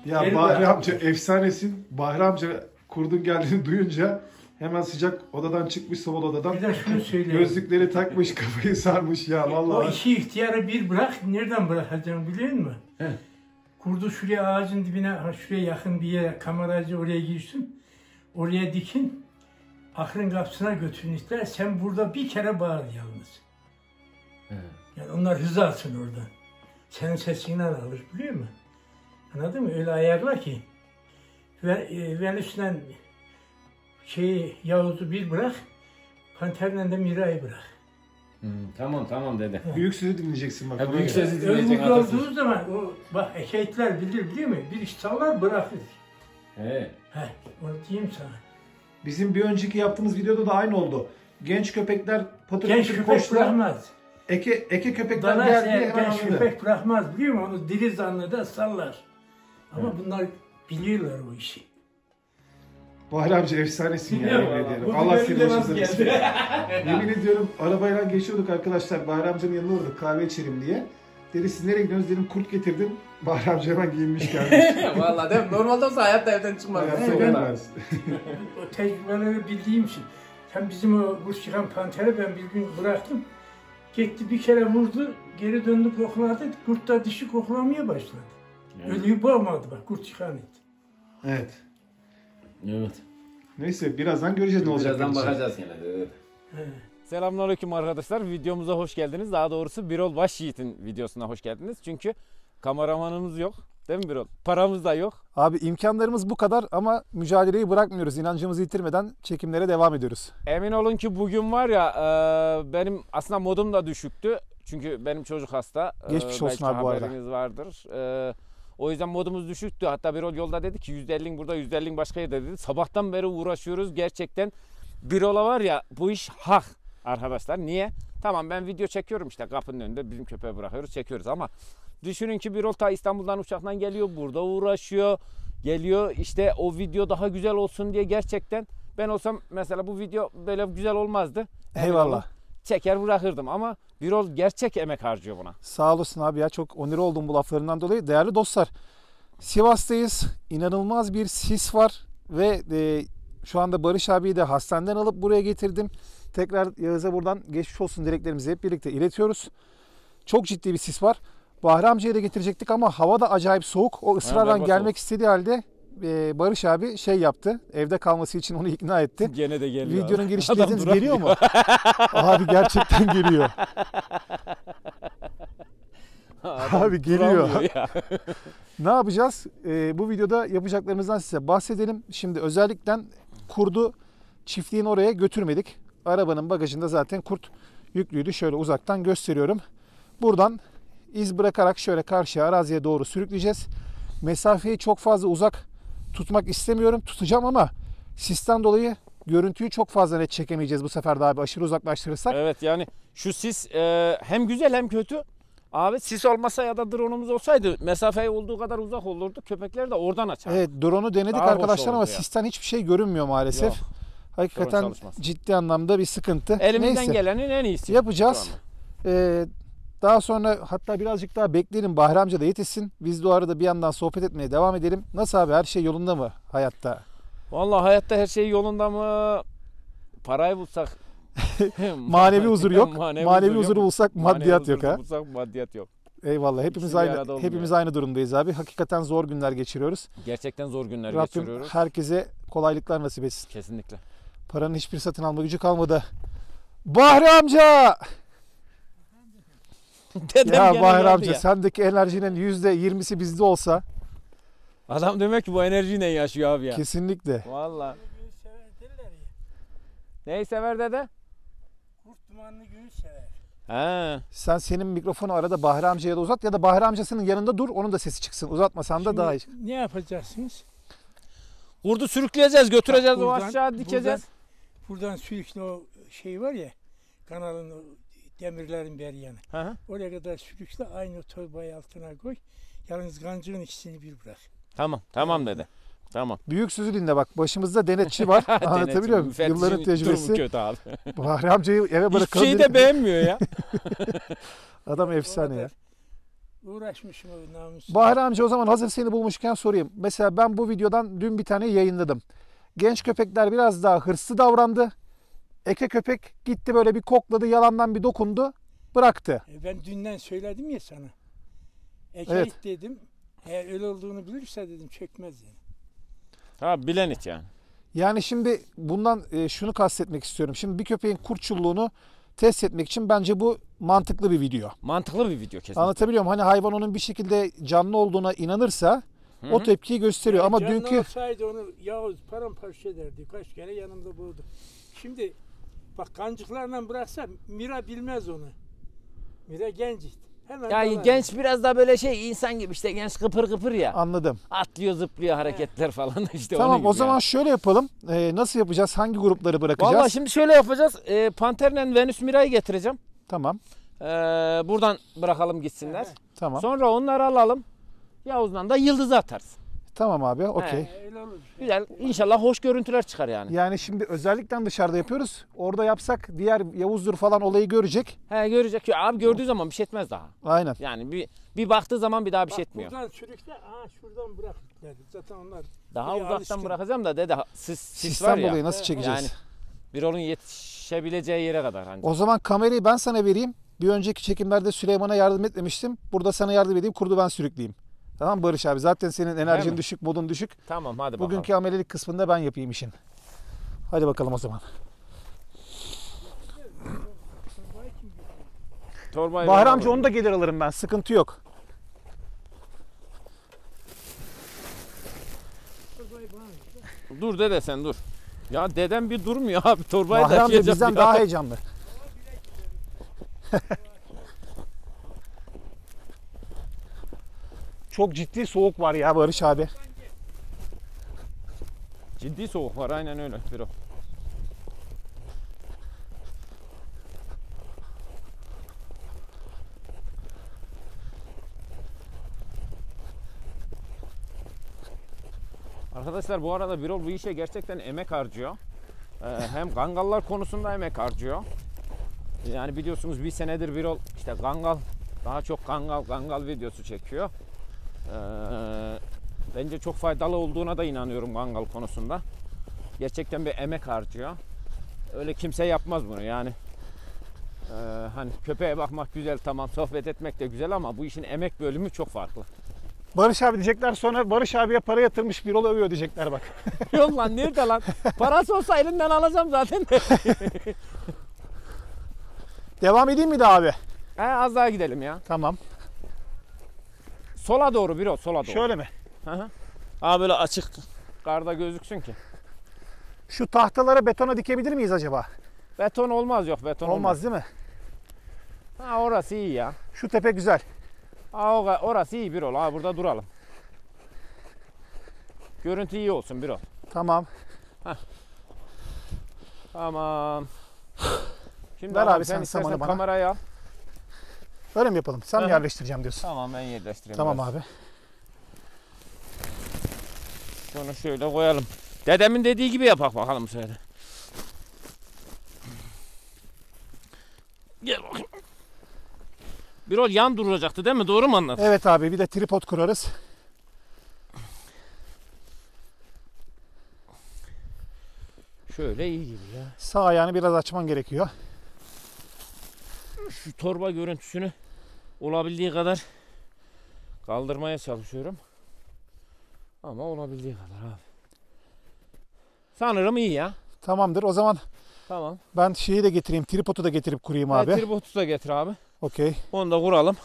Ya Bahri amca efsanesin. Bahri amca kurdun geldiğini duyunca hemen sıcak odadan çıkmış, sobalı odadan. Bir de şunu söyleyeyim. Gözlükleri takmış, kafayı sarmış ya vallahi. O işi ihtiyarı bir bırak, nereden bırakacaksın biliyor musun? He. Kurdu şuraya ağacın dibine, şuraya yakın bir yere, kameracı oraya girsin. Oraya dikin. Ahırın kapısına götürün ister. Sen burada bir kere bağır yalnız. He. Yani onlar hızı alsın oradan. Senin sesinden alır biliyor musun? Anladın mı? Öyle ayarla ki. Venüs'le Yavuz'u bir bırak. Panter'le de Mira'yı bırak. Tamam dede. Büyük sözü dinleyeceksin bak. Büyük sözü Ölmüş dinleyeceksin atasözü. olduğu zaman o bak ekeyitler bilir biliyor musun? Bir iş sallar bırakır. He. Onu diyeyim sana. Bizim bir önceki yaptığımız videoda da aynı oldu. Genç köpekler patır Genç patır köpek koştular. bırakmaz. Eke köpekler Dana geldi hemen genç anladı. köpek bırakmaz biliyor musun? Onu diri zanneder sallar. Ama bunlar biliyorlar o işi. Bahri amca efsanesin ya. Eyvallah. Yemin ediyorum. Bu Allah videoyu seni da başınıza nasıl versin. geldi? Yemin ediyorum arabayla geçiyorduk arkadaşlar. Bahri amcanın yanına uğradık kahve içelim diye. Dedi siz nereye gidiyorsunuz dedim, kurt getirdim. Bahri amca hemen giyinmiş gelmiş. Vallahi değil mi? Normalde olsa hayatta evden çıkmaz. Hayatta Evet. gelmez. O tecrübeleri bildiğim için. Hem bizim o kuş çıkan panteri ben bir gün bıraktım. Gitti bir kere vurdu, geri döndü kokladı. Kurt da dişi koklamaya başladı. Evet. Ölüyü boğmadı bak, kurt çıkan it. Evet. Evet. Neyse birazdan göreceğiz ne olacak. Birazdan bakacağız yine. Evet. He. Selamünaleyküm arkadaşlar. Videomuza hoş geldiniz. Daha doğrusu Birol Başyiğit'in videosuna hoş geldiniz. Çünkü kameramanımız yok. Değil mi Birol? Paramız da yok. Abi imkanlarımız bu kadar ama mücadeleyi bırakmıyoruz. İnancımızı yitirmeden çekimlere devam ediyoruz. Emin olun ki bugün var ya benim aslında modum da düşüktü. Çünkü benim çocuk hasta. Geçmiş olsun abi bu arada. Haberiniz vardır. O yüzden modumuz düşüktü. Hatta Birol yolda dedi ki %50'in burada %50'in başka yerde dedi. Sabahtan beri uğraşıyoruz. Gerçekten Birol'a var ya bu iş hak arkadaşlar. Niye? Tamam ben video çekiyorum işte kapının önünde bizim köpeği bırakıyoruz çekiyoruz ama düşünün ki Birol ta İstanbul'dan uçaktan geliyor, burada uğraşıyor, geliyor işte o video daha güzel olsun diye gerçekten ben olsam mesela bu video böyle güzel olmazdı. Eyvallah. Çeker bırakırdım ama Birol gerçek emek harcıyor buna. Sağ olasın abi ya, çok onur oldum bu laflarından dolayı. Değerli dostlar, Sivas'tayız. İnanılmaz bir sis var ve şu anda Barış abiyi de hastaneden alıp buraya getirdim. Tekrar Yağız'a buradan geçmiş olsun dileklerimizi hep birlikte iletiyoruz. Çok ciddi bir sis var. Bahri amcayı da getirecektik ama hava da acayip soğuk. O ısrarla gelmek soğuk. istediği halde Barış abi şey yaptı. Evde kalması için onu ikna etti. Gene de geliyor. Videonun girişi Adam dediniz duramıyor. geliyor mu? Abi gerçekten geliyor. Abi geliyor. Ne yapacağız? Bu videoda yapacaklarımızdan size bahsedelim. Şimdi özellikle kurdu çiftliğin oraya götürmedik. Arabanın bagajında zaten kurt yüklüydü. Şöyle uzaktan gösteriyorum. Buradan iz bırakarak şöyle karşıya araziye doğru sürükleyeceğiz. Mesafeyi çok fazla uzak tutmak istemiyorum. Tutacağım ama sisten dolayı görüntüyü çok fazla net çekemeyeceğiz bu sefer de abi, aşırı uzaklaştırırsak. Evet yani şu sis hem güzel hem kötü. Abi sis olmasa ya da drone'umuz olsaydı mesafeyi olduğu kadar uzak olurdu. Köpekler de oradan açar. Evet, drone'u denedik Daha hoş arkadaşlar ama olurdu ya. sisten hiçbir şey görünmüyor maalesef. Yok, Hakikaten çalışmaz. ciddi anlamda bir sıkıntı. Elimizden Neyse, gelenin en iyisi. yapacağız. şu anda. Daha sonra hatta birazcık daha bekleyelim, Bahri amca da yetişsin. Biz de o arada bir yandan sohbet etmeye devam edelim. Nasıl abi, her şey yolunda mı hayatta? Vallahi hayatta her şey yolunda mı? Parayı bulsak. Manevi huzur yok. Manevi yok. huzuru bulsak maddiyat Manevi yok ha. huzur bulsak maddiyat yok. Eyvallah. Hepimiz İkisi bir arada aynı olmuyor. hepimiz aynı durumdayız abi. Hakikaten zor günler geçiriyoruz. Gerçekten zor günler Rabbim geçiriyoruz. herkese kolaylıklar nasip etsin. Kesinlikle. Paranın hiçbir satın alma gücü kalmadı. Bahri amca! Dedem Ya gene Bahri geldi amca, ya. sendeki enerjinin %20'si bizde olsa Adam demek ki bu enerjiyle yaşıyor abi ya. kesinlikle. Vallahi. Gün sever derler ya. Neyi sever dede? Kurt dumanlı gün sever. Ha. Senin mikrofonu arada Bahri amcaya da uzat ya da Bahri amcasının yanında dur, onun da sesi çıksın. Uzatmasan da daha iyi. Ne yapacaksınız? Kurdu sürükleyeceğiz, götüreceğiz Bak o buradan- aşağı dikeceğiz. Buradan sürükle o şey var ya, kanalın o demirlerin bir yanı. Hı hı. Oraya kadar sürükle, aynı torbayı altına koy. Yalnız kancığın ikisini bir bırak. Tamam dede. Tamam. Büyük sözü dinle bak. Başımızda denetçi var. Anlatabiliyor muyum? Müfettişin Yılların durumu tecrübesi. kötü abi. Bahri amcayı eve Hiçbir bırakalım şeyi dedik. de beğenmiyor ya. Adam efsane ya. Uğraşmışım o namussuz. Bahri amca o zaman hazır seni bulmuşken sorayım. Mesela ben bu videodan dün bir tane yayınladım. Genç köpekler biraz daha hırslı davrandı. Eke köpek gitti böyle bir kokladı, yalandan bir dokundu, bıraktı. Ben dünden söyledim ya sana. Evet. Dedim. Eğer öyle olduğunu bilirse dedim çekmez yani. Ha bilen it yani. Yani şimdi bundan şunu kastetmek istiyorum. Şimdi bir köpeğin kurtçulluğunu test etmek için bence bu mantıklı bir video. Mantıklı bir video kesinlikle. Anlatabiliyor muyum? Hani hayvan onun bir şekilde canlı olduğuna inanırsa o tepkiyi gösteriyor. Ama Canlı dünkü olsaydı onu Yavuz paramparça ederdi. Kaç kere yanımda boğdu. Şimdi bak kancıklarla bıraksa Mira bilmez onu. Mira genç işte. Hemen Ya dalar. genç biraz daha böyle şey insan gibi işte genç kıpır kıpır ya. anladım. Atlıyor zıplıyor hareketler falan işte onun Tamam gibi o zaman yani. şöyle yapalım. Nasıl yapacağız? Hangi grupları bırakacağız? Vallahi şimdi şöyle yapacağız. Panther'le Venüs Mira'yı getireceğim. Tamam. Buradan bırakalım gitsinler. Tamam. Sonra onları alalım. Yavuz'dan da Yıldız'ı atarız. Tamam abi. Okey. Öyle olur. Güzel. İnşallah hoş görüntüler çıkar yani. Yani şimdi özellikle dışarıda yapıyoruz. Orada yapsak diğer Yavuzdur falan olayı görecek. He görecek. Ya, abi gördüğü zaman bir şey etmez daha. Aynen. Yani bir baktığı zaman bir daha bir şey Bak etmiyor. buradan sürükle, şuradan bırak dedi. Zaten onlar Daha buraya uzaktan alışkın. bırakacağım da dede sis Sistem var ya. dolayı nasıl çekeceğiz? Yani bir onun yetişebileceği yere kadar ancak. O zaman kamerayı ben sana vereyim. Bir önceki çekimlerde Süleyman'a yardım etmemiştim. Burada sana yardım edeyim. Kurdu ben sürükleyeyim. Tamam Barış abi. Zaten senin enerjin mi? düşük, modun düşük. Tamam hadi bakalım. Bugünkü amelelik kısmında ben yapayım işin. Hadi bakalım o zaman. Torbayı Bahri ben amca alırım. onu da gelir alırım ben. Sıkıntı yok. Dur dede sen dur. Ya dedem bir durmuyor abi torbayı Bahri amca taşıyacak bizden ya. daha heyecanlı. Çok ciddi soğuk var ya Barış abi. Ciddi soğuk var aynen öyle. Bir o. Arkadaşlar bu arada Birol bu işe gerçekten emek harcıyor. Hem kangallar konusunda emek harcıyor. Yani biliyorsunuz bir senedir Birol işte kangal daha çok kangal videosu çekiyor. Bence çok faydalı olduğuna da inanıyorum kangal konusunda. Gerçekten bir emek harcıyor. Öyle kimse yapmaz bunu yani. Hani köpeğe bakmak güzel tamam sohbet etmek de güzel ama bu işin emek bölümü çok farklı. Barış abi diyecekler sonra Barış abiye para yatırmış bir oluyor övüyor diyecekler bak. Yok lan nerede lan? Parası olsa elinden alacağım zaten. Devam edeyim mi de abi? Az daha gidelim ya. Tamam. Sola doğru Birol sola doğru. Şöyle mi? Abi böyle açık karda gözüksün ki. Şu tahtalara betona dikebilir miyiz acaba? Beton olmaz yok beton Olmaz değil mi? Ha orası iyi ya. Şu tepe güzel. Ha orası iyi Birol. Ha burada duralım. Görüntü iyi olsun Birol. Tamam. Tamam. Şimdi Ver abi sen sen istersen samanı bana. kamerayı al. Öyle mi yapalım? Sen mi Hı. yerleştireceğim diyorsun? Tamam ben yerleştireyim. Tamam biraz. abi. Şunu şöyle koyalım. Dedemin dediği gibi yapak bakalım şöyle. Gel bakayım. Birol yan duracaktı değil mi? Doğru mu anladın? Evet abi bir de tripod kurarız. Şöyle iyi gibi ya. Sağ ayağını biraz açman gerekiyor. Şu torba görüntüsünü olabildiği kadar kaldırmaya çalışıyorum. Ama olabildiği kadar abi. Sanırım iyi ya. Tamamdır. O zaman Tamam. ben şeyi de getireyim. Tripodu da getirip kurayım abi. Tripodu da getir abi. Okey. Onu da kuralım.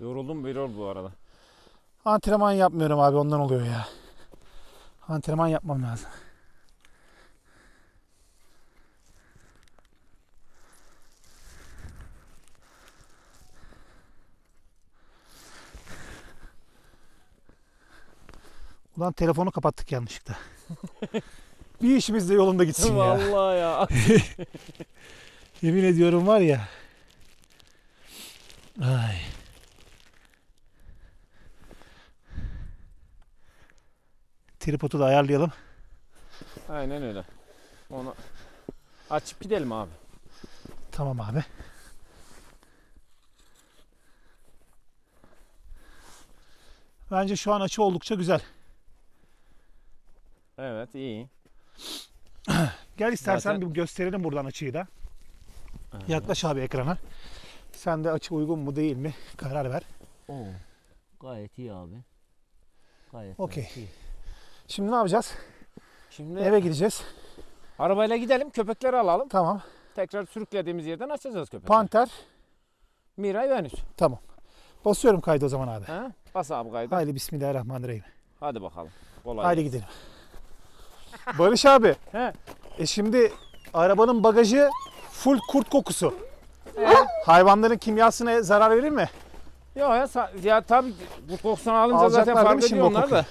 Yoruldum Birol bu arada. Antrenman yapmıyorum abi ondan oluyor ya. Antrenman yapmam lazım. Ulan telefonu kapattık yanlışlıkla. Bir işimiz de yolunda gitsin ya. Vallahi ya. Yemin ediyorum var ya. Ay. Tripodu da ayarlayalım. Aynen öyle. Onu açıp gidelim abi. Tamam abi. Bence şu an açı oldukça güzel. Evet iyi. Gel istersen Zaten- bir gösterelim buradan açıyı da. Yaklaş abi ekrana. Sen de açı uygun mu değil mi karar ver. Oo. Gayet iyi abi. Gayet Okey. gayet iyi. Şimdi ne yapacağız? Şimdi Eve gideceğiz. arabayla gidelim, köpekleri alalım. Tamam. Tekrar sürüklediğimiz yerden açacağız köpekleri. Panter. Miray Venüs. Tamam. Basıyorum kaydı o zaman abi. Ha? Bas abi kaydı. Haydi bismillahirrahmanirrahim. Hadi bakalım. Kolay Haydi gelsin. gidelim. Barış abi. He. Şimdi arabanın bagajı full kurt kokusu. Hayvanların kimyasına zarar verir mi? Yok ya, ya tabii bu kokusunu alınca zaten Alacaklar değil fark mi şimdi ediyor o onlar kokuyu? da.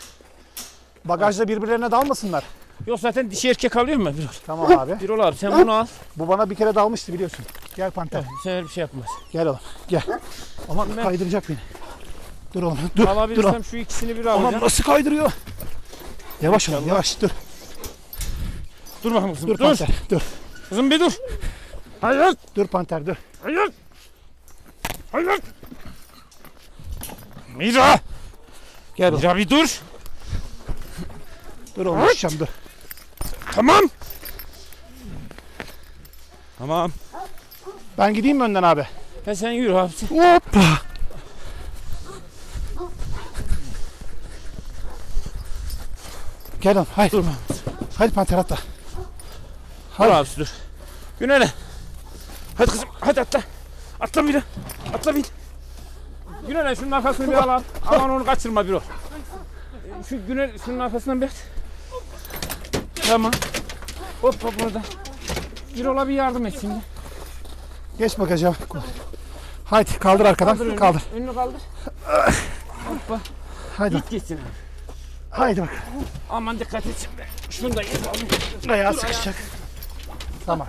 Bagajda birbirlerine dalmasınlar. Yok zaten dişi erkek alıyor mu Birol? Tamam abi. Birol abi sen bunu al. Bu bana bir kere dalmıştı biliyorsun. Gel panter. Bu sefer bir şey yapmaz. Gel oğlum. Gel. Aman Ben- kaydıracak beni. Dur oğlum. Dur. Dur. Alabilirsem oğlum. şu ikisini bir Aman alacağım. nasıl kaydırıyor? Yavaş oğlum İnşallah. yavaş dur. Dur bakalım kızım. Dur Dur. panter. Dur. Kızım bir dur. Hayır. Dur panter dur. Hayır. Hayır. Mira. Gel oğlum. Mira bir dur. Dur oğlum düşeceğim dur. Tamam. Tamam. Ben gideyim mi önden abi? Sen yürü abi. Hoppa. Gel oğlum haydi. Dur. Hadi panter atla. Dur Haydi. abi dur. Günele. Hadi kızım hadi atla. Atla bir. Atla bir. Günele şunun arkasını bir al abi. Aman onu kaçırma bir o. Şu Günel şunun arkasından bir at. Tamam. Hop hop burada. Bir ola bir yardım et şimdi. Geç bagaja. Haydi kaldır arkadan. Kaldır önünü. Kaldır. Önünü kaldır. Hoppa. Haydi. Git gitsin. Haydi bak. Aman dikkat et şimdi. Şunu da yapalım. Ayağı sıkışacak. Tamam.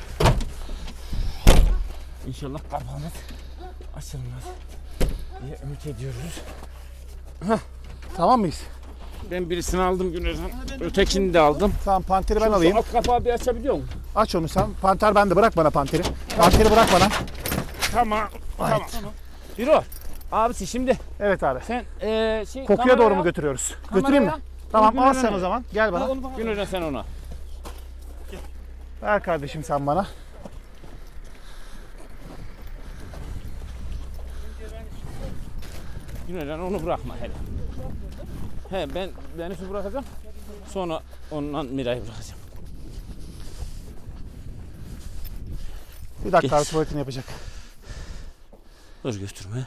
İnşallah kapağımız açılmaz diye ümit ediyoruz. Tamam mıyız? Ben birisini aldım Güner'den. Ötekini de aldım. Tamam panteri ben Şu alayım. alt kapağı bir açabiliyor musun? Aç onu sen. Panter bende. Bırak bana panteri. Panteri bırak bana. Tamam. Tamam. Biro. Abisi şimdi Evet abi. sen şey Kokuya doğru mu götürüyoruz? Götüreyim mi? Tamam al sen o zaman. Gel bana. Güner'den sen ona. Ver kardeşim sen bana. Güner'den onu bırakma hele. He ben Venüs'ü bırakacağım. Sonra ondan Miray'ı bırakacağım. Bir dakika Geç. tuvaletini yapacak. Dur götürme.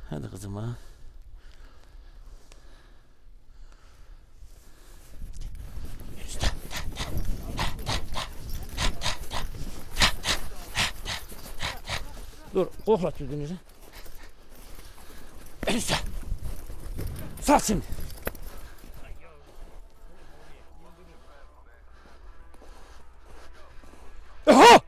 Hadi kızım ha. Dur koklat yüzünüzü. Elisa. Sağ şimdi. Aha!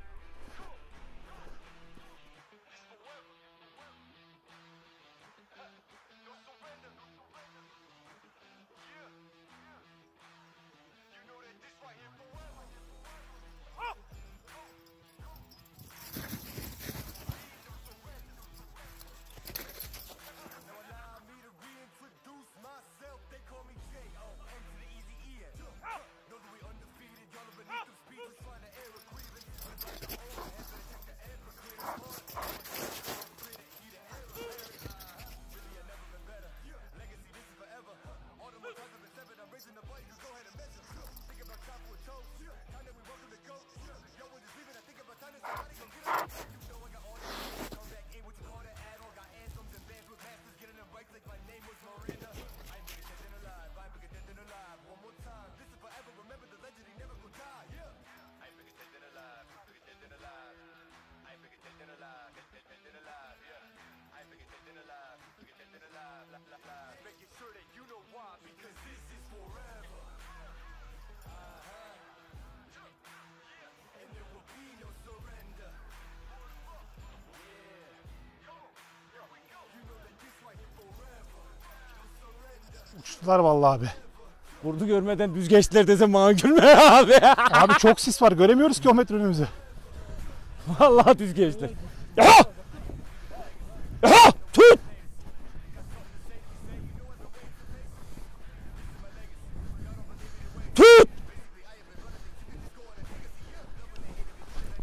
Uçtular vallahi abi. Kurdu görmeden düz geçtiler desem bana gülme abi. Abi çok sis var. Göremiyoruz kilometre önümüzü. Vallahi düz geçtiler. Ya!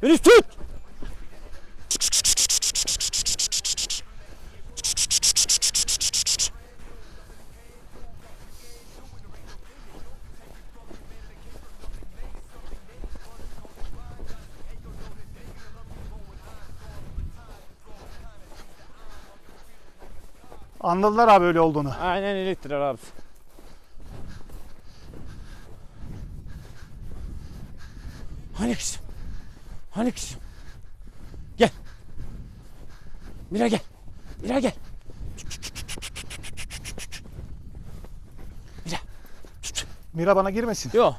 Venüs tut. Anladılar abi öyle olduğunu. Aynen öyledir abi. Hani kızım? Hani kızım? Gel. Mira gel. Mira gel. Mira. Mira bana girmesin. Yok.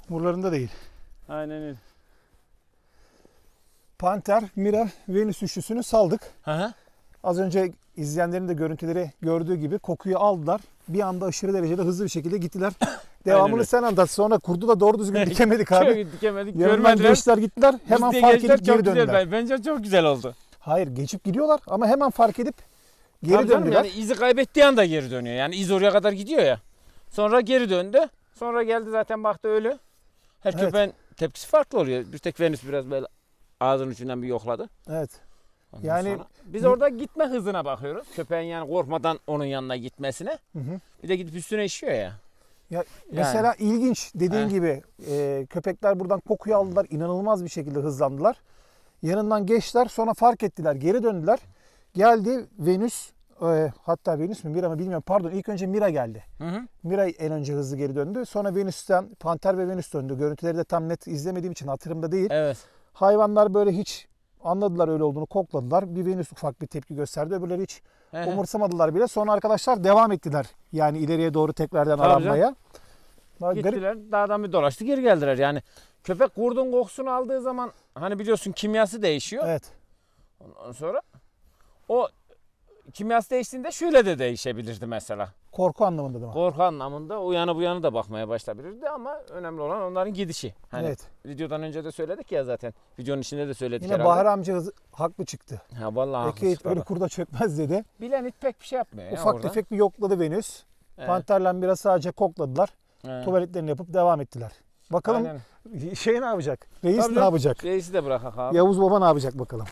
Buralarında değil. Aynen öyle. Panter, Mira, Venüs üçlüsünü saldık. Hı hı. Az önce izleyenlerin de görüntüleri gördüğü gibi kokuyu aldılar. Bir anda aşırı derecede hızlı bir şekilde gittiler. Devamını öyle. sen anlat. Sonra kurdu da doğru düzgün dikemedik abi. Çok dikemedik. Yanından Görmediler. geçtiler gittiler. Hemen Biz de fark gençler edip çok geri güzel. döndüler. Bence çok güzel oldu. Hayır, geçip gidiyorlar ama hemen fark edip geri Tabii canım, döndüler. yani izi kaybettiği anda geri dönüyor. Yani iz oraya kadar gidiyor ya. Sonra geri döndü. Sonra geldi zaten baktı ölü. Her Evet. köpeğin tepkisi farklı oluyor. Bir tek Venüs biraz böyle ağzının ucundan bir yokladı. Evet. Ondan Yani- sonra biz orada gitme hızına bakıyoruz. Köpeğin yani korkmadan onun yanına gitmesine. Hı hı. Bir de gidip üstüne işiyor ya. Ya mesela ilginç dediğin He. gibi köpekler buradan kokuyu aldılar. İnanılmaz bir şekilde hızlandılar. Yanından geçtiler. Sonra fark ettiler. Geri döndüler. Geldi Venüs. Hatta Venüs mü Mira mı bilmiyorum. Pardon, ilk önce Mira geldi. Hı hı. Mira en önce hızlı geri döndü. Sonra Venüs'ten Panter ve Venüs döndü. Görüntüleri de tam net izlemediğim için hatırımda değil. Evet. Hayvanlar böyle hiç anladılar öyle olduğunu, kokladılar. Bir Venüs ufak bir tepki gösterdi. Öbürleri hiç Hı hı. umursamadılar bile. Sonra arkadaşlar devam ettiler. Yani ileriye doğru tekrardan Tabii aranmaya. Daha garip. Gittiler dağdan bir dolaştı geri geldiler. Yani köpek kurdun kokusunu aldığı zaman hani biliyorsun kimyası değişiyor. Evet. Ondan sonra o kimyası değiştiğinde şöyle de değişebilirdi mesela. Korku anlamında da mı? Korku anlamında o yana bu yana da bakmaya başlayabilirdi ama önemli olan onların gidişi. Hani Evet. videodan önce de söyledik ya zaten. Videonun içinde de söyledik Yine herhalde. Bahar amca haklı çıktı. Ha vallahi Eke haklısın öyle baba. kurda çökmez dedi. Bilen it pek bir şey yapmıyor ya Ufak orada. tefek bir yokladı Venüs. Evet. Panterle biraz sadece kokladılar. Evet. Tuvaletlerini yapıp devam ettiler. Bakalım Aynen. şey ne yapacak? Reis Tabii ne canım. yapacak? Reisi de bırakak abi. Yavuz Baba ne yapacak bakalım.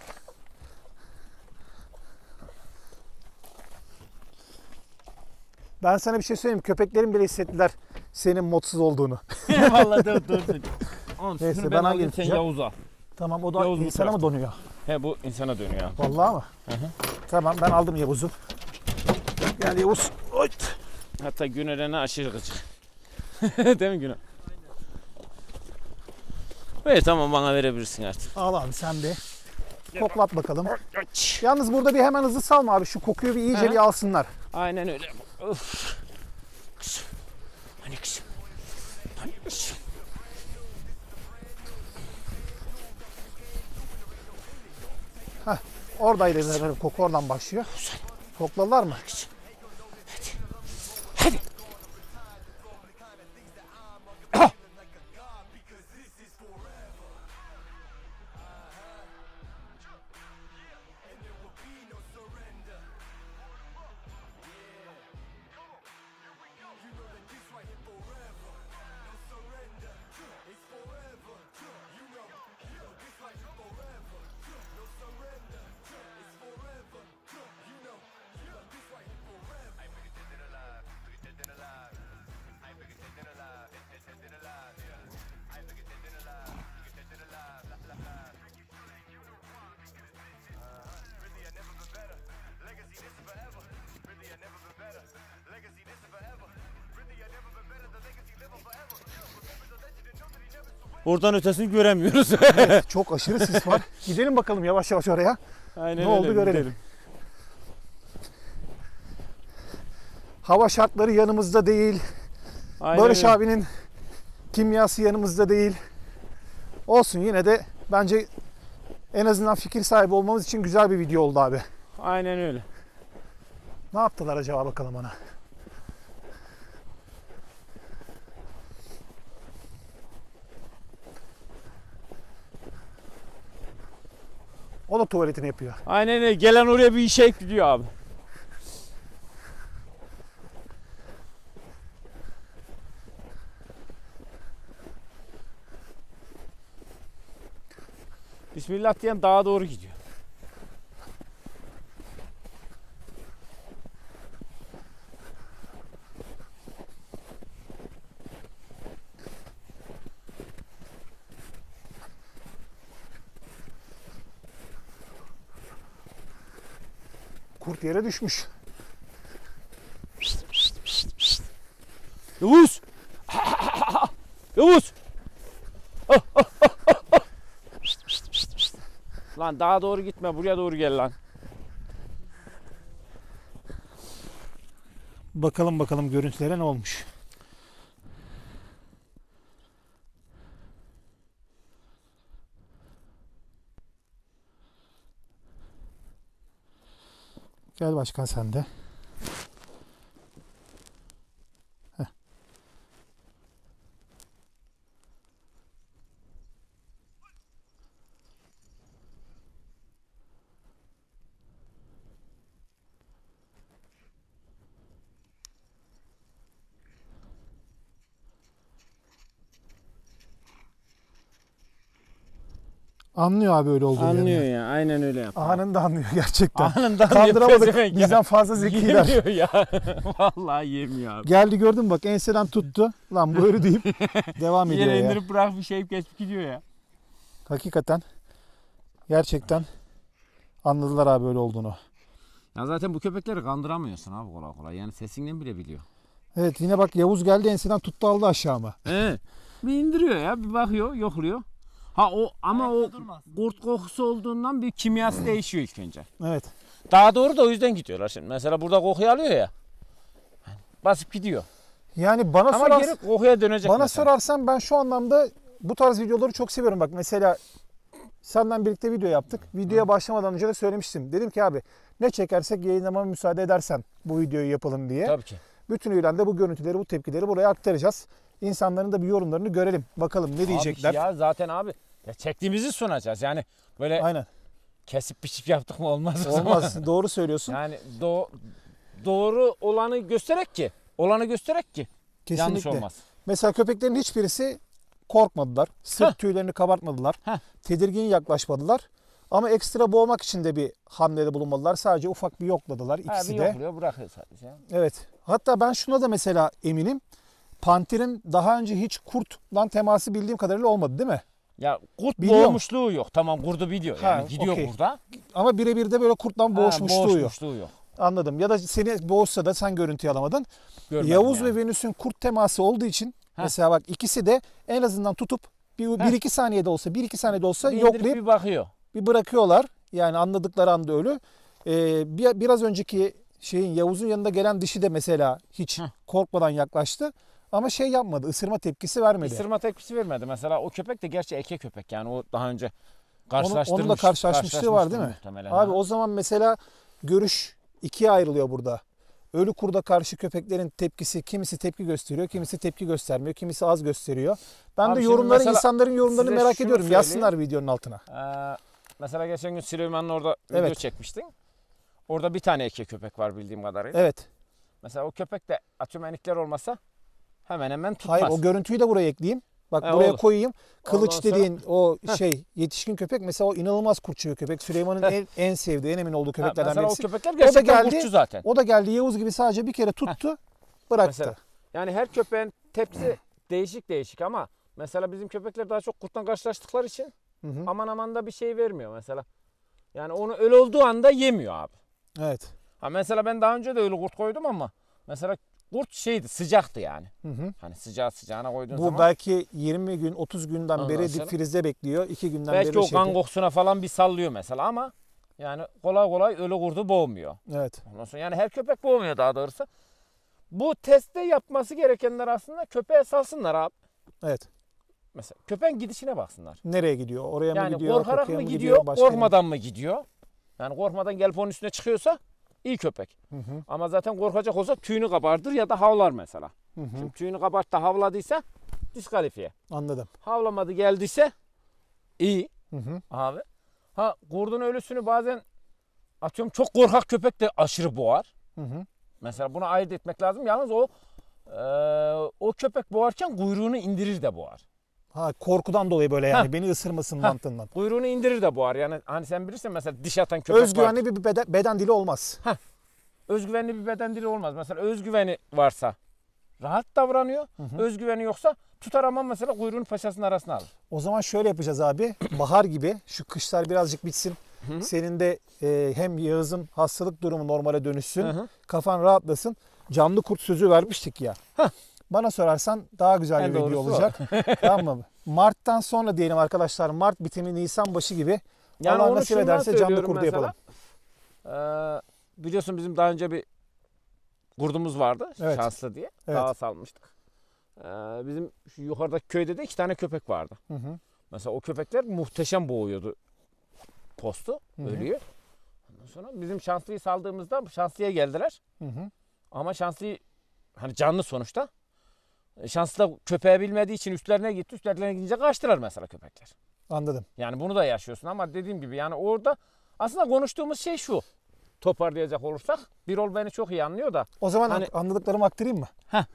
Ben sana bir şey söyleyeyim. Köpeklerin bile hissettiler senin mutsuz olduğunu. Vallahi dur. Oğlum, Neyse, şunu ben alayım, hangi sen tutacağım? Yavuz al. Tamam, o da Yavuz bu insana mı donuyor? He bu insana dönüyor abi. Vallahi mı? Tamam, ben aldım Yavuz'u. Gel Yavuz. Oy. Hatta Güner'e aşırı gıcık. Değil mi Güner? Evet tamam bana verebilirsin artık. Al abi sen bir. Koklat bakalım. Yalnız burada bir hemen hızlı salma abi. Şu kokuyu bir iyice Hı. bir alsınlar. Aynen öyle. Of. Kızım. Hani kızım. Hani kızım. Oradaydı zaten koku, oradan başlıyor. Kokladılar mı? Hadi. Oradan ötesini göremiyoruz. Çok aşırı sis var. Gidelim bakalım yavaş yavaş oraya. Aynen Ne oldu görelim. Hava şartları yanımızda değil. Aynen Barış öyle. abinin kimyası yanımızda değil. Olsun, yine de bence En azından fikir sahibi olmamız için güzel bir video oldu abi. Aynen öyle. Ne yaptılar acaba bakalım ona. O da tuvaletini yapıyor. Aynen öyle. Gelen oraya bir işe ekliyor abi. Bismillah diyen dağa doğru gidiyor. Kurt yere düşmüş. Yavuz! Yavuz! Lan dağa doğru gitme, buraya doğru gel lan. Bakalım görüntülere ne olmuş. Gel başkan sen de. Heh. Anlıyor abi öyle olduğunu. Anlıyor ya, aynen öyle yapıyor. Anında anlıyor gerçekten. Anında Kandıramadık. Bizden fazla zekiler. Yemiyor ya. Vallahi yemiyor abi. Geldi gördün mü bak enseden tuttu. Lan böyle deyip devam ediyor Yere ya. indirip bırak bir şey geçip gidiyor ya. Hakikaten gerçekten anladılar abi öyle olduğunu. Ya zaten bu köpekleri kandıramıyorsun abi kolay kolay. Yani sesinden bile biliyor. Evet yine bak Yavuz geldi enseden tuttu aldı aşağıma. He. Bir indiriyor ya, bir bakıyor, yokluyor. Ha o ama o kurt kokusu olduğundan bir kimyası değişiyor ilk önce. Evet. Daha doğru da o yüzden gidiyorlar şimdi. Mesela burada kokuyu alıyor ya. Basıp gidiyor. Yani bana Ama geri kokuya dönecek bana mesela. sorarsan ben şu anlamda bu tarz videoları çok seviyorum. Bak mesela senden birlikte video yaptık. Videoya başlamadan önce de söylemiştim. Dedim ki abi ne çekersek yayınlamama müsaade edersen bu videoyu yapalım diye. Tabii ki. Bütünüyle de bu görüntüleri, bu tepkileri buraya aktaracağız. İnsanların da bir yorumlarını görelim. Bakalım ne diyecekler. Abi ya zaten abi ya çektiğimizi sunacağız. Yani böyle Aynen. kesip biçip yaptık mı olmaz. Olmaz. Doğru söylüyorsun. Yani doğru olanı göstererek ki. Olanı göstererek ki. Kesinlikle. Yanlış olmaz. Mesela köpeklerin hiçbirisi korkmadılar. Sırt tüylerini kabartmadılar. Heh. Tedirgin yaklaşmadılar. Ama ekstra boğmak için de bir hamlede bulunmadılar. Sadece ufak bir yokladılar Ha, ikisi bir de. yokluyor bırakıyor sadece. Evet. Hatta ben şuna da mesela eminim. Panter'in daha önce hiç kurtla teması bildiğim kadarıyla olmadı değil mi? Ya kurt Biliyor mu? boğmuşluğu yok. Tamam kurdu biliyor. Yani Ha, gidiyor okey. burada. Ama birebir de böyle kurtla boğuşmuşluğu yok. yok. Anladım. Ya da seni boğuşsa da sen görüntüyü alamadın. Görmedim Yavuz yani. ve Venüs'ün kurt teması olduğu için Ha. mesela bak ikisi de en azından tutup bir iki saniyede olsa, bir iki saniyede olsa Bir indirip yoklayıp bir bakıyor. bir bırakıyorlar. Yani anladıkları anda ölü. Biraz önceki şeyin Yavuz'un yanında gelen dişi de mesela hiç korkmadan yaklaştı. Ama şey yapmadı, ısırma tepkisi vermedi. Isırma tepkisi vermedi. Mesela o köpek de gerçi eke köpek. Yani o daha önce Onun da karşılaşmışlığı var değil mi? Muhtemelen. Abi o zaman mesela görüş ikiye ayrılıyor burada. Ölü kurda karşı köpeklerin tepkisi, kimisi tepki gösteriyor, kimisi tepki göstermiyor, kimisi az gösteriyor. Ben Abi de şimdi yorumları, mesela insanların yorumlarını size merak şunu ediyorum. söyleyeyim. Yazsınlar videonun altına. Mesela geçen gün Süleyman'ın orada video Evet. çekmiştin. Orada bir tane eke köpek var bildiğim kadarıyla. Evet. Mesela o köpek de atıyorum enikler olmasa hemen hemen tutmaz. Hayır o görüntüyü de buraya ekleyeyim. Bak He, buraya olur. koyayım. Kılıç Ondan sonra- dediğin o yetişkin köpek mesela o inanılmaz kurtçu köpek. Süleyman'ın en sevdiği, en emin olduğu Ha, köpeklerden mesela birisi. o köpekler gerçekten geldi. kurtçu zaten. O da geldi Yavuz gibi sadece bir kere tuttu, bıraktı. Mesela. Yani her köpeğin tepsi değişik ama mesela bizim köpekler daha çok kurtla karşılaştıkları için Hı hı. aman aman da bir şey vermiyor mesela. Yani onu öyle olduğu anda yemiyor abi. Evet. Ha mesela ben daha önce de öyle kurt koydum ama mesela kurt şeydi, sıcaktı yani. Hı hı. Hani sıcağına koyduğun Bu zaman belki 20 gün, 30 günden Ondan beri sonra- dip frizde bekliyor. 2 günden belki beri o kan kokusuna falan bir sallıyor mesela ama yani kolay kolay ölü kurdu boğmuyor. Evet. Ondan sonra yani her köpek boğmuyor daha doğrusu. Bu testte yapması gerekenler aslında köpeğe salsınlar abi. Evet. Mesela köpeğin gidişine baksınlar. Nereye gidiyor? Oraya mı Yani gidiyor? korkarak Kapıya mı mı gidiyor, başka yere mi? korkmadan mı gidiyor? Yani korkmadan gelip onun üstüne çıkıyorsa iyi köpek. Hı hı. Ama zaten korkacak olsa tüyünü kabartır ya da havlar mesela. Hı hı. Şimdi tüyünü kabarttı havladıysa diskalifiye. Anladım. Havlamadı geldiyse iyi Hı hı. abi. Ha kurdun ölüsünü bazen atıyorum çok korkak köpek de aşırı boğar. Hı hı. Mesela bunu ayırt etmek lazım. Yalnız o köpek boğarken kuyruğunu indirir de boğar. Ha, korkudan dolayı böyle yani Ha. beni ısırmasın Ha. mantığından. Kuyruğunu indirir de boğar. Yani hani sen bilirsin mesela diş atan köpek var. Özgüvenli bir beden dili olmaz. Özgüvenli bir beden dili olmaz. Mesela özgüveni varsa rahat davranıyor. hı. Özgüveni yoksa tutar ama mesela kuyruğunu paçasının arasına alır. O zaman şöyle yapacağız abi. Bahar gibi şu kışlar birazcık bitsin. Hı. Senin de hem Yağız'ın hastalık durumu normale dönüşsün. Hı hı. Kafan rahatlasın. Canlı kurt sözü vermiştik ya. Bana sorarsan daha güzel En bir video doğrusu o. olacak. Tamam mı? Mart'tan sonra diyelim arkadaşlar. Mart bitimi Nisan başı gibi. Yani Allah onu nasip şundan ederse canlı söylüyorum kurdu mesela. yapalım. Biliyorsun bizim daha önce bir kurdumuz vardı. Evet. Şanslı diye. Evet. Dağa salmıştık. Bizim şu yukarıdaki köyde de 2 tane köpek vardı. Hı hı. Mesela o köpekler muhteşem boğuyordu postu. Hı hı. Ölüyor. Ondan sonra bizim şanslıyı saldığımızda şanslıya geldiler. Hı hı. Ama şanslıyı hani canlı sonuçta. Şanslı da köpeği bilmediği için üstlerine gitti. Üstlerine gidince kaçtılar mesela köpekler. Anladım. Yani bunu da yaşıyorsun ama dediğim gibi yani orada aslında konuştuğumuz şey şu. Toparlayacak olursak Birol beni çok iyi anlıyor da. O zaman Hani- anladıklarımı aktarayım mı? Heh.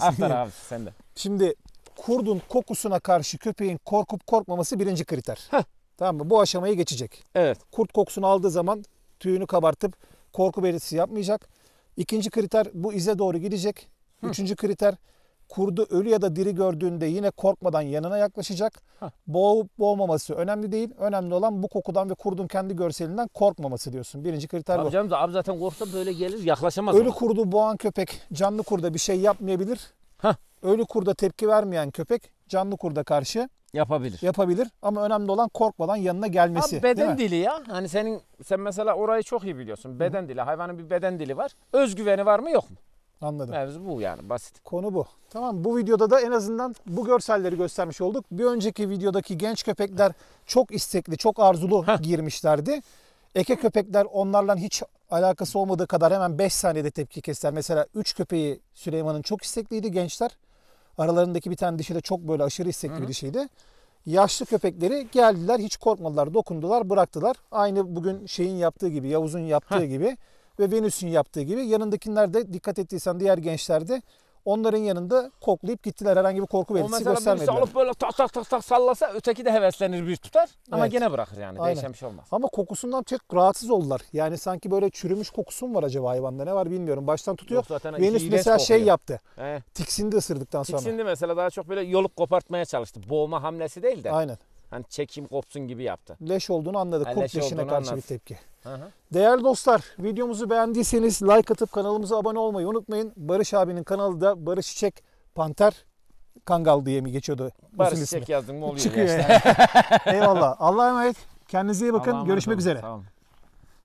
Aktar abi sen de. Şimdi kurdun kokusuna karşı köpeğin korkup korkmaması birinci kriter. Tamam mı? Bu aşamayı geçecek. Evet. Kurt kokusunu aldığı zaman tüyünü kabartıp korku belirtisi yapmayacak. İkinci kriter bu ize doğru gidecek. Üçüncü kriter kurdu ölü ya da diri gördüğünde yine korkmadan yanına yaklaşacak. Boğup boğmaması önemli değil. Önemli olan bu kokudan ve kurdun kendi görselinden korkmaması diyorsun. Birinci kriter bu. Abi canım da abi zaten korksa böyle gelir yaklaşamaz. Ölü ona. kurdu boğan köpek canlı kurda bir şey yapmayabilir. Hah. Ölü kurda tepki vermeyen köpek canlı kurda karşı Yapabilir. yapabilir. Ama önemli olan korkmadan yanına gelmesi. Abi değil beden mi? dili ya. Hani sen mesela orayı çok iyi biliyorsun. Beden dili. Hayvanın bir beden dili var. Özgüveni var mı yok mu? Anladım. Mevzu bu yani basit. Konu bu. Tamam, bu videoda da en azından bu görselleri göstermiş olduk. Bir önceki videodaki genç köpekler çok istekli, çok arzulu girmişlerdi. Eke köpekler onlarla hiç alakası olmadığı kadar hemen 5 saniyede tepki kestiler. Mesela 3 köpeği Süleyman'ın çok istekliydi gençler. Aralarındaki bir tane dişi de çok böyle aşırı istekli bir dişiydi. Yaşlı köpekleri geldiler, hiç korkmadılar, dokundular, bıraktılar. Aynı bugün şeyin yaptığı gibi, Yavuz'un yaptığı gibi ve Venüs'ün yaptığı gibi. Yanındakiler de dikkat ettiysen diğer gençler de onların yanında koklayıp gittiler. Herhangi bir korku O belirtisi mesela birisi göstermediler. alıp böyle tak tak tak tak sallasa öteki de heveslenir bir tutar. Ama Evet. gene bırakır yani. Aynen. Değişen bir şey olmaz. Ama kokusundan çok rahatsız oldular. Yani sanki böyle çürümüş kokusu mu var acaba hayvanda, ne var bilmiyorum. Baştan tutuyor. Yok zaten Venüs iğrenç mesela şey kokuyor. yaptı. He. Tiksindi ısırdıktan sonra. Tiksindi mesela daha çok böyle yolup kopartmaya çalıştı. Boğma hamlesi değil de. Aynen. Hani çekeyim kopsun gibi yaptı. Leş olduğunu anladık. Ha, Kurt leş leşine olduğunu karşı anladı. bir tepki. Hı hı. Değerli dostlar, videomuzu beğendiyseniz like atıp kanalımıza abone olmayı unutmayın. Barış abinin kanalı da Barış Çiçek Panter Kangal diye mi geçiyordu? Barış Uzun ismi. Çiçek yazdın mı oluyor. Çıkıyor gençler. yani. Eyvallah. Allah'a emanet. Kendinize iyi bakın. Allah'a emanet Görüşmek olun. üzere. Sağ olun.